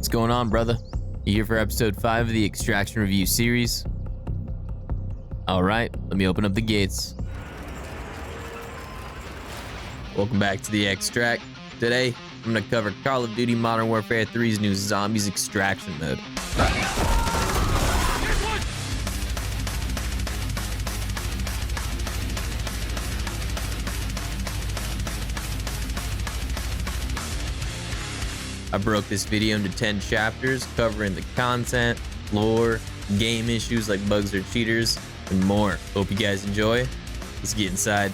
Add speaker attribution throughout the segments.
Speaker 1: What's going on, brother? You here for episode 5 of the Extraction Review series? Alright, let me open up the gates. Welcome back to the Extract. Today, I'm going to cover Call of Duty Modern Warfare 3's new Zombies Extraction mode. I broke this video into 10 chapters covering the content, lore, game issues like bugs or cheaters, and more. Hope you guys enjoy. Let's get inside.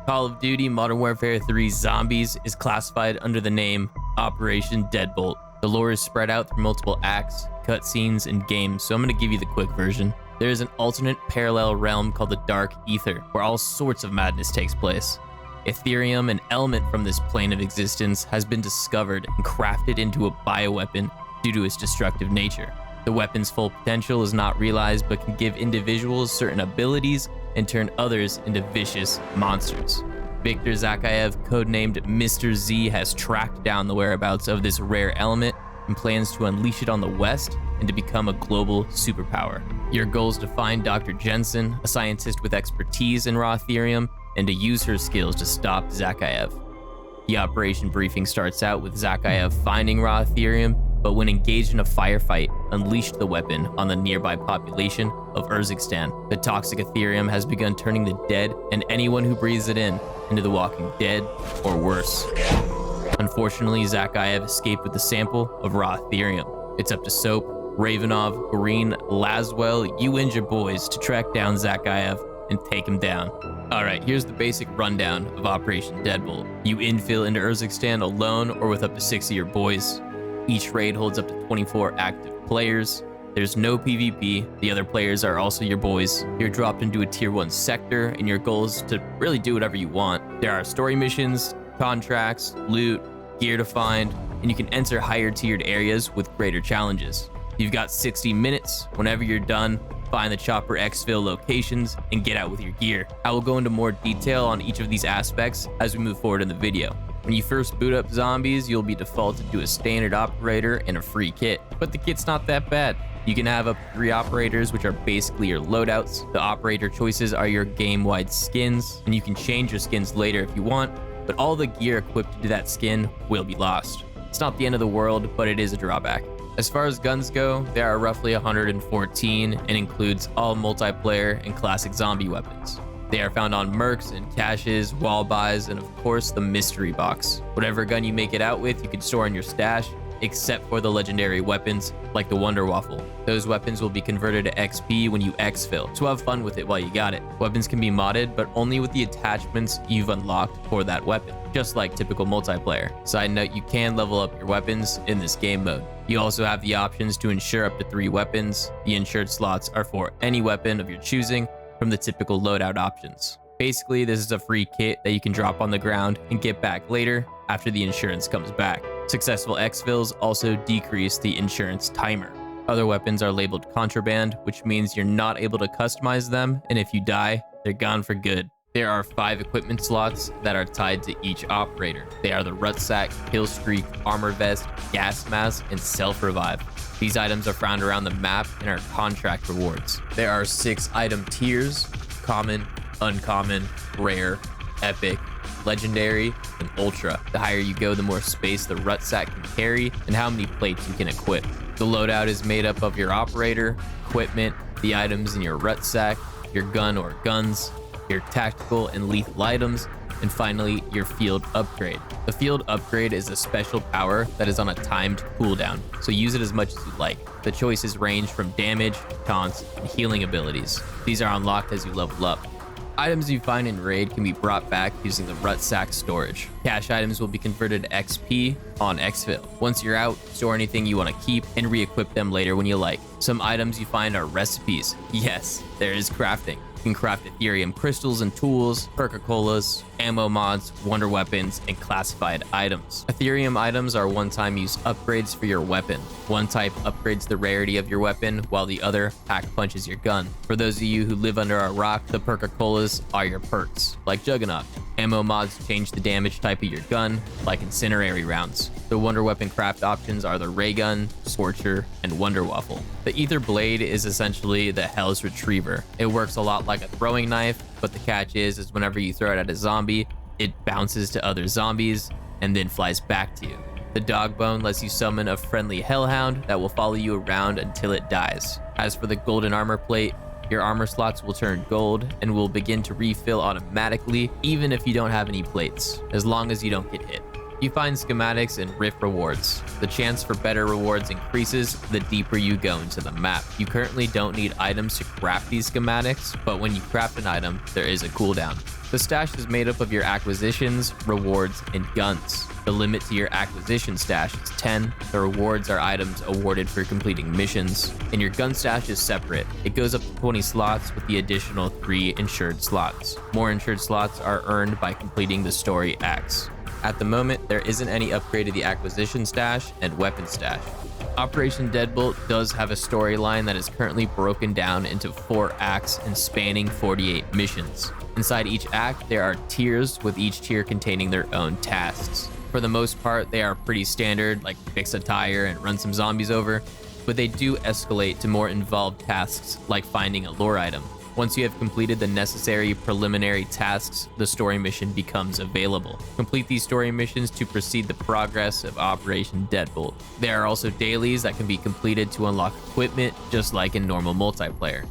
Speaker 1: Call of Duty Modern Warfare 3 Zombies is classified under the name Operation Deadbolt. The lore is spread out through multiple acts, cutscenes, and games, so I'm going to give you the quick version. There is an alternate parallel realm called the Dark Ether, where all sorts of madness takes place. Ethereum, an element from this plane of existence, has been discovered and crafted into a bioweapon due to its destructive nature. The weapon's full potential is not realized, but can give individuals certain abilities and turn others into vicious monsters. Viktor Zakayev, codenamed Mr. Z, has tracked down the whereabouts of this rare element and plans to unleash it on the West and to become a global superpower. Your goal is to find Dr. Jensen, a scientist with expertise in raw Ethereum, and to use her skills to stop Zakayev. The operation briefing starts out with Zakayev finding raw Ethereum, but when engaged in a firefight, unleashed the weapon on the nearby population of Urzikstan. The toxic Ethereum has begun turning the dead and anyone who breathes it in into the walking dead or worse. Unfortunately, Zakayev escaped with a sample of raw Ethereum. It's up to Soap, Ravenov, Green, Laswell, you and your boys to track down Zakayev and take him down. Alright, here's the basic rundown of Operation Deadbolt. You infill into Urzikstan alone or with up to 6 of your boys. Each raid holds up to 24 active players. There's no PvP, the other players are also your boys. You're dropped into a tier 1 sector and your goal is to really do whatever you want. There are story missions, contracts, loot, gear to find, and you can enter higher tiered areas with greater challenges. You've got 60 minutes. Whenever you're done, find the chopper exfil locations and get out with your gear. I will go into more detail on each of these aspects as we move forward in the video. When you first boot up Zombies, you'll be defaulted to a standard operator and a free kit, but the kit's not that bad. You can have up to 3 operators, which are basically your loadouts. The operator choices are your game-wide skins, and you can change your skins later if you want, but all the gear equipped to that skin will be lost. It's not the end of the world, but it is a drawback. As far as guns go, there are roughly 114 and includes all multiplayer and classic zombie weapons. They are found on mercs and caches, wall buys, and of course the mystery box. Whatever gun you make it out with, you can store in your stash, except for the legendary weapons like the Wonder Waffle. Those weapons will be converted to XP when you exfil, so have fun with it while you got it. Weapons can be modded, but only with the attachments you've unlocked for that weapon, just like typical multiplayer. Side note, you can level up your weapons in this game mode. You also have the options to insure up to 3 weapons. The insured slots are for any weapon of your choosing from the typical loadout options. Basically, this is a free kit that you can drop on the ground and get back later after the insurance comes back. Successful exfils also decrease the insurance timer. Other weapons are labeled contraband, which means you're not able to customize them, and if you die, they're gone for good. There are 5 equipment slots that are tied to each operator. They are the Rucksack, Kill Streak, Armor Vest, Gas Mask, and Self Revive. These items are found around the map and are contract rewards. There are 6 item tiers: Common, Uncommon, Rare, Epic, Legendary, and Ultra. The higher you go, the more space the Rucksack can carry and how many plates you can equip. The loadout is made up of your operator, equipment, the items in your Rucksack, your gun or guns, your tactical and lethal items, and finally, your field upgrade. The field upgrade is a special power that is on a timed cooldown, so use it as much as you like. The choices range from damage, taunts, and healing abilities. These are unlocked as you level up. Items you find in raid can be brought back using the Rucksack storage. Cash items will be converted to XP on exfil. Once you're out, store anything you want to keep and re-equip them later when you like. Some items you find are recipes. Yes, there is crafting. You can craft Ethereum crystals and tools, Coca-Colas, ammo mods, wonder weapons, and classified items. Ethereum items are one-time use upgrades for your weapon. One type upgrades the rarity of your weapon, while the other pack punches your gun. For those of you who live under a rock, the Coca-Colas are your perks, like Juggernaut. Ammo mods change the damage type of your gun, like incendiary rounds. The wonder weapon craft options are the ray gun, scorcher, and wonder waffle. The ether blade is essentially the Hell's Retriever. It works a lot like a throwing knife, but the catch is whenever you throw it at a zombie, it bounces to other zombies and then flies back to you. The dog bone lets you summon a friendly hellhound that will follow you around until it dies. As for the golden armor plate, your armor slots will turn gold and will begin to refill automatically even if you don't have any plates, as long as you don't get hit. You find schematics and rift rewards. The chance for better rewards increases the deeper you go into the map. You currently don't need items to craft these schematics, but when you craft an item, there is a cooldown. The stash is made up of your acquisitions, rewards, and guns. The limit to your acquisition stash is 10. The rewards are items awarded for completing missions, and your gun stash is separate. It goes up to 20 slots with the additional 3 insured slots. More insured slots are earned by completing the story acts. At the moment, there isn't any upgrade to the acquisition stash and weapon stash. Operation Deadbolt does have a storyline that is currently broken down into 4 acts and spanning 48 missions. Inside each act, there are tiers, with each tier containing their own tasks. For the most part, they are pretty standard, like fix a tire and run some zombies over, but they do escalate to more involved tasks like finding a lore item. Once you have completed the necessary preliminary tasks, the story mission becomes available. Complete these story missions to proceed the progress of Operation Deadbolt. There are also dailies that can be completed to unlock equipment, just like in normal multiplayer.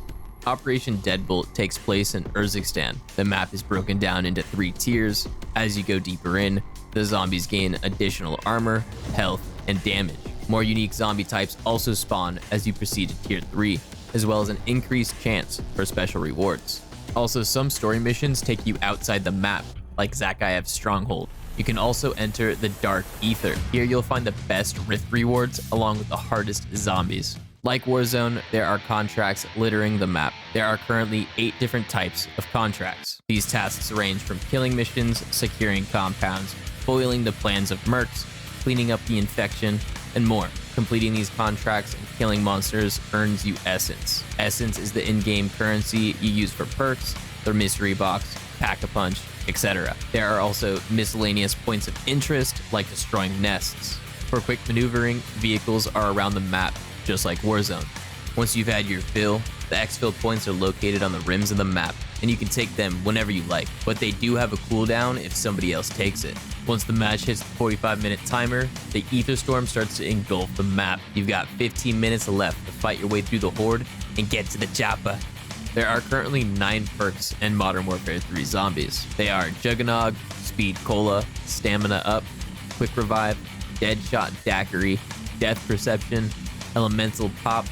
Speaker 1: Operation Deadbolt takes place in Urzikstan. The map is broken down into 3 tiers. As you go deeper in, the zombies gain additional armor, health, and damage. More unique zombie types also spawn as you proceed to tier 3, as well as an increased chance for special rewards. Also, some story missions take you outside the map, like Zakayev's Stronghold. You can also enter the Dark Ether. Here you'll find the best rift rewards along with the hardest zombies. Like Warzone, there are contracts littering the map. There are currently 8 different types of contracts. These tasks range from killing missions, securing compounds, foiling the plans of mercs, cleaning up the infection, and more. Completing these contracts and killing monsters earns you Essence. Essence is the in-game currency you use for perks, the mystery box, pack-a-punch, etc. There are also miscellaneous points of interest, like destroying nests. For quick maneuvering, vehicles are around the map, just like Warzone. Once you've had your fill, the exfil points are located on the rims of the map, and you can take them whenever you like, but they do have a cooldown if somebody else takes it. Once the match hits the 45-minute timer, the Ether Storm starts to engulf the map. You've got 15 minutes left to fight your way through the horde and get to the chopper. There are currently 9 perks in Modern Warfare 3 Zombies. They are Juggernaut, Speed Cola, Stamina Up, Quick Revive, Deadshot Daiquiri, Death Perception, Elemental Pop,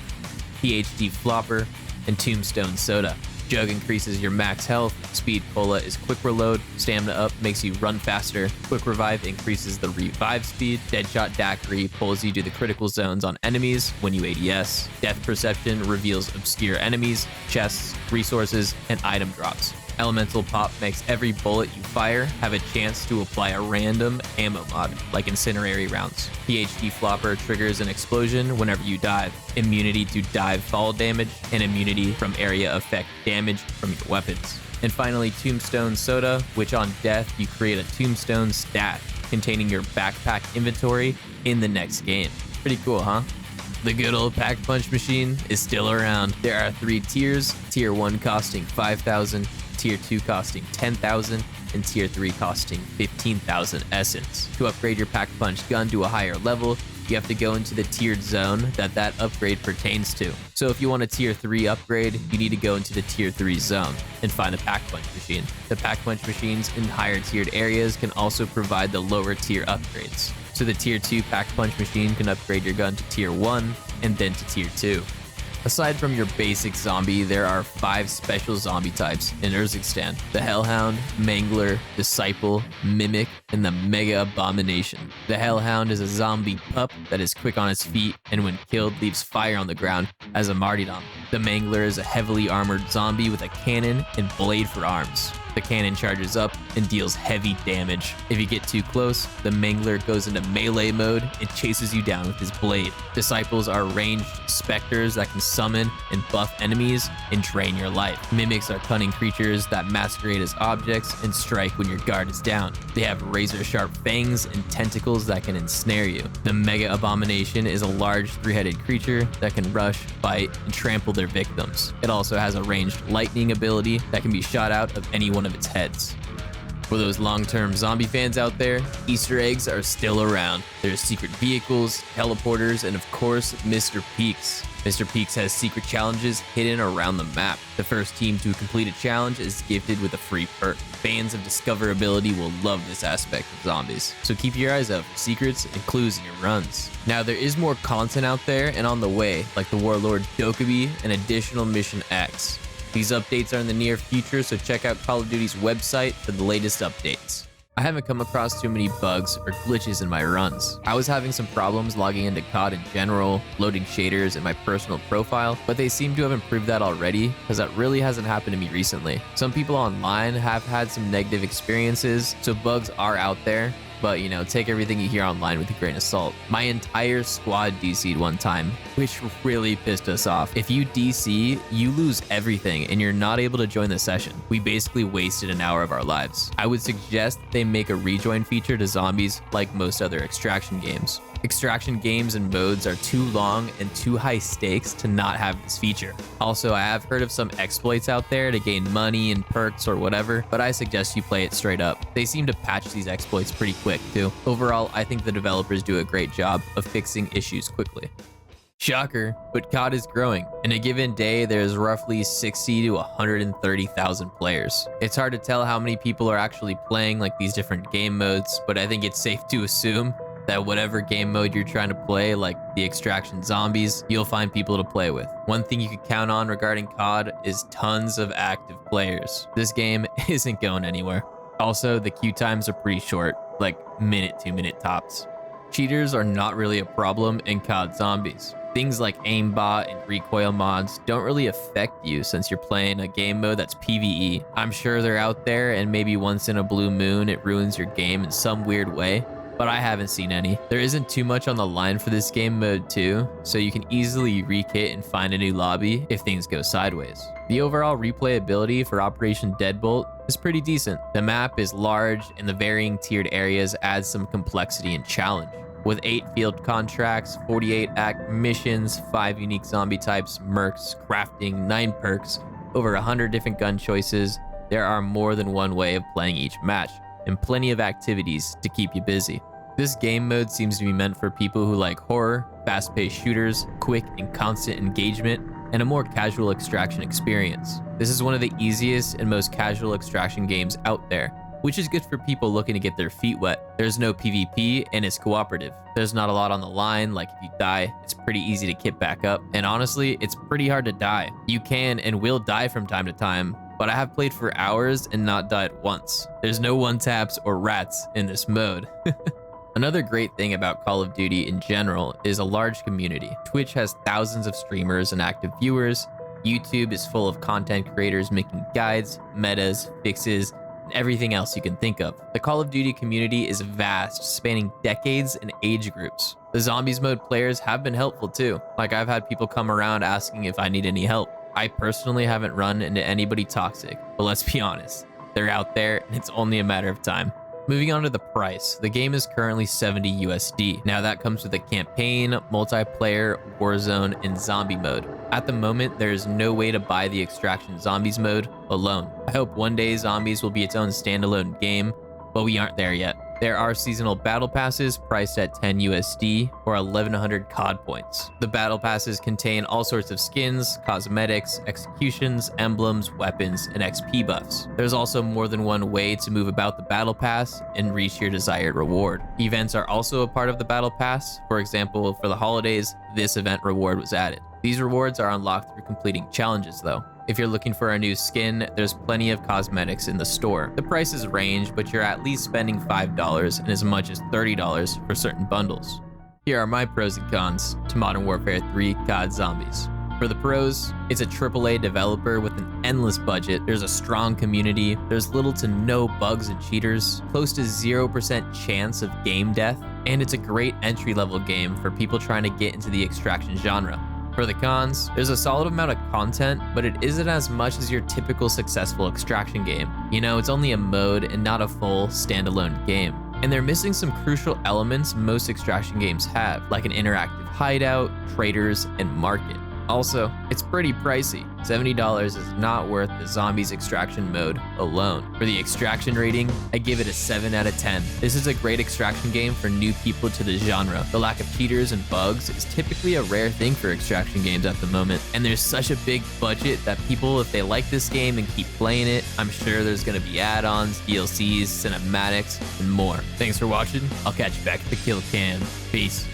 Speaker 1: PhD Flopper, and Tombstone Soda. Jug increases your max health, Speed Cola is quick reload, Stamina Up makes you run faster, Quick Revive increases the revive speed, Deadshot Daiquiri pulls you to the critical zones on enemies when you ADS, Death Perception reveals obscure enemies, chests, resources, and item drops. Elemental Pop makes every bullet you fire have a chance to apply a random ammo mod, like incendiary rounds. PhD Flopper triggers an explosion whenever you dive, immunity to dive fall damage, and immunity from area effect damage from your weapons. And finally, Tombstone Soda, which on death you create a tombstone stash containing your backpack inventory in the next game. Pretty cool, huh? The good old pack punch machine is still around. There are 3 tiers, tier 1 costing 5,000, tier 2 costing 10,000, and tier 3 costing 15,000 essence. To upgrade your pack punch gun to a higher level, you have to go into the tiered zone that upgrade pertains to. So if you want a tier 3 upgrade, you need to go into the tier 3 zone and find a pack punch machine. The pack punch machines in higher tiered areas can also provide the lower tier upgrades. So the tier 2 pack punch machine can upgrade your gun to tier 1 and then to tier 2. Aside from your basic zombie, there are 5 special zombie types in Urzikstan: the Hellhound, Mangler, Disciple, Mimic, and the Mega Abomination. The Hellhound is a zombie pup that is quick on its feet and when killed leaves fire on the ground as a martyrdom. The Mangler is a heavily armored zombie with a cannon and blade for arms. The cannon charges up and deals heavy damage. If you get too close, the Mangler goes into melee mode and chases you down with his blade. Disciples are ranged specters that can summon and buff enemies and drain your life. Mimics are cunning creatures that masquerade as objects and strike when your guard is down. They have razor-sharp fangs and tentacles that can ensnare you. The Mega Abomination is a large three-headed creature that can rush, bite, and trample their victims. It also has a ranged lightning ability that can be shot out of any one of its heads. For those long-term zombie fans out there, Easter eggs are still around. There's secret vehicles, teleporters, and of course, Mr. Peaks. Mr. Peaks has secret challenges hidden around the map. The first team to complete a challenge is gifted with a free perk. Fans of discoverability will love this aspect of zombies, so keep your eyes out for secrets and clues in your runs. Now, there is more content out there and on the way, like the Warlord Dokkaebi and additional Mission X. These updates are in the near future, so check out Call of Duty's website for the latest updates. I haven't come across too many bugs or glitches in my runs. I was having some problems logging into COD in general, loading shaders in my personal profile, but they seem to have improved that already, because that really hasn't happened to me recently. Some people online have had some negative experiences, so bugs are out there. But, you know, take everything you hear online with a grain of salt. My entire squad DC'd one time, which really pissed us off. If you DC, you lose everything and you're not able to join the session. We basically wasted an hour of our lives. I would suggest they make a rejoin feature to zombies like most other extraction games. Extraction games and modes are too long and too high stakes to not have this feature. Also, I have heard of some exploits out there to gain money and perks or whatever, but I suggest you play it straight up. They seem to patch these exploits pretty quick too. Overall, I think the developers do a great job of fixing issues quickly. Shocker, but COD is growing. In a given day, there's roughly 60 to 130,000 players. It's hard to tell how many people are actually playing like these different game modes, but I think it's safe to assume that whatever game mode you're trying to play, like the extraction zombies, you'll find people to play with. One thing you can count on regarding COD is tons of active players. This game isn't going anywhere. Also, the queue times are pretty short, like minute, 2 minute tops. Cheaters are not really a problem in COD Zombies. Things like aimbot and recoil mods don't really affect you since you're playing a game mode that's PvE. I'm sure they're out there, and maybe once in a blue moon it ruins your game in some weird way, but I haven't seen any. There isn't too much on the line for this game mode too, so you can easily rekit and find a new lobby if things go sideways. The overall replayability for Operation Deadbolt is pretty decent. The map is large and the varying tiered areas add some complexity and challenge. With 8 field contracts, 48 act missions, 5 unique zombie types, mercs, crafting, 9 perks, over 100 different gun choices, there are more than one way of playing each match, and plenty of activities to keep you busy. This game mode seems to be meant for people who like horror, fast-paced shooters, quick and constant engagement, and a more casual extraction experience. This is one of the easiest and most casual extraction games out there, which is good for people looking to get their feet wet. There's no PvP and it's cooperative. There's not a lot on the line, like if you die, it's pretty easy to kit back up. And honestly, it's pretty hard to die. You can and will die from time to time, but I have played for hours and not died once. There's no one-taps or rats in this mode. Another great thing about Call of Duty in general is a large community. Twitch has thousands of streamers and active viewers. YouTube is full of content creators making guides, metas, fixes, and everything else you can think of. The Call of Duty community is vast, spanning decades and age groups. The Zombies mode players have been helpful too. Like, I've had people come around asking if I need any help. I personally haven't run into anybody toxic, but let's be honest, they're out there and it's only a matter of time. Moving on to the price, the game is currently $70 USD. Now that comes with a campaign, multiplayer, warzone, and zombie mode. At the moment, there is no way to buy the Extraction Zombies mode alone. I hope one day Zombies will be its own standalone game, but we aren't there yet. There are seasonal battle passes priced at 10 USD or 1100 COD points. The battle passes contain all sorts of skins, cosmetics, executions, emblems, weapons, and XP buffs. There's also more than one way to move about the battle pass and reach your desired reward. Events are also a part of the battle pass. For example, for the holidays, this event reward was added. These rewards are unlocked through completing challenges though. If you're looking for a new skin, there's plenty of cosmetics in the store. The prices range, but you're at least spending $5 and as much as $30 for certain bundles. Here are my pros and cons to Modern Warfare 3 COD Zombies. For the pros, it's a AAA developer with an endless budget, there's a strong community, there's little to no bugs and cheaters, close to 0% chance of game death, and it's a great entry-level game for people trying to get into the extraction genre. For the cons, there's a solid amount of content, but it isn't as much as your typical successful extraction game. You know, it's only a mode and not a full standalone game. And they're missing some crucial elements most extraction games have, like an interactive hideout, traders, and market. Also, it's pretty pricey. $70 is not worth the zombies extraction mode alone. For the extraction rating, I give it a 7 out of 10. This is a great extraction game for new people to the genre. The lack of cheaters and bugs is typically a rare thing for extraction games at the moment, and there's such a big budget that people, if they like this game and keep playing it, I'm sure there's gonna be add-ons, DLCs, cinematics, and more. Thanks for watching. I'll catch you back at the kill cam. Peace.